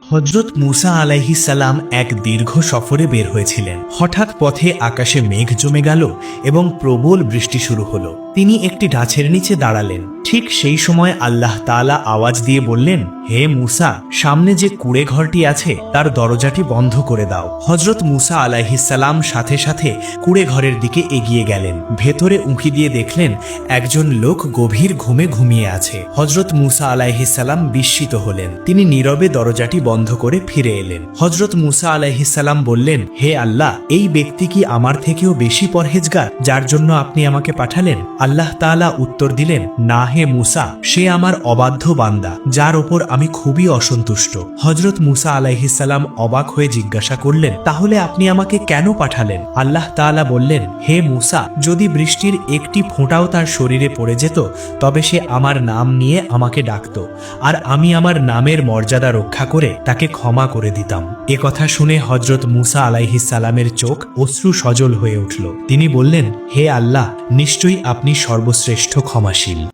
হযরত মুসা আলাইহিস সালাম এক দীর্ঘ সফরে বের হয়েছিলেন। হঠাৎ পথে আকাশে মেঘ জমে গেল এবং প্রবল বৃষ্টি শুরু হলো। তিনি একটি গাছের নিচে দাঁড়ালেন। ঠিক সেই সময় আল্লাহ তাআলা আওয়াজ দিয়ে বললেন, হে মুসা, সামনে যে কুঁড়ে ঘরটি আছে তার দরজাটি বন্ধ করে দাও। হযরত মুসা আলাইহিস সালাম সাথে সাথে কুঁড়ে ঘরের দিকে এগিয়ে গেলেন। ভেতরে উঁকি দিয়ে দেখলেন একজন লোক গভীর ঘুমে ঘুমিয়ে আছে। হযরত মুসা আলাইহিস সালাম বিস্মিত হলেন। তিনি নীরবে দরজাটি বন্ধ করে ফিরে এলেন। হযরত মুসা আলাইহিস সালাম বললেন, হে আল্লাহ, এই ব্যক্তি কি আমার থেকেও বেশি পরহেজগার যার জন্য আপনি আমাকে পাঠালেন? আল্লাহ তাআলা উত্তর দিলেন, না হে মুসা, সে আমার অবাধ্য বান্দা যার ওপর আমি খুবই অসন্তুষ্ট। হযরত মুসা আলাইহিস সালাম অবাক হয়ে জিজ্ঞাসা করলেন, তাহলে আপনি আমাকে কেন পাঠালেন? আল্লাহ তাআলা বললেন, হে মুসা, যদি বৃষ্টির একটি ফোঁটাও তার শরীরে পড়ে যেত তবে সে আমার নাম নিয়ে আমাকে ডাকত, আর আমি আমার নামের মর্যাদা রক্ষা করে তাকে ক্ষমা করে দিতাম। এ কথা শুনে হযরত মুসা আলাইহিস সালামের চোখ অশ্রু সজল হয়ে উঠল। তিনি বললেন, হে আল্লাহ, নিশ্চয়ই আপনি সর্বশ্রেষ্ঠ ক্ষমাশীল।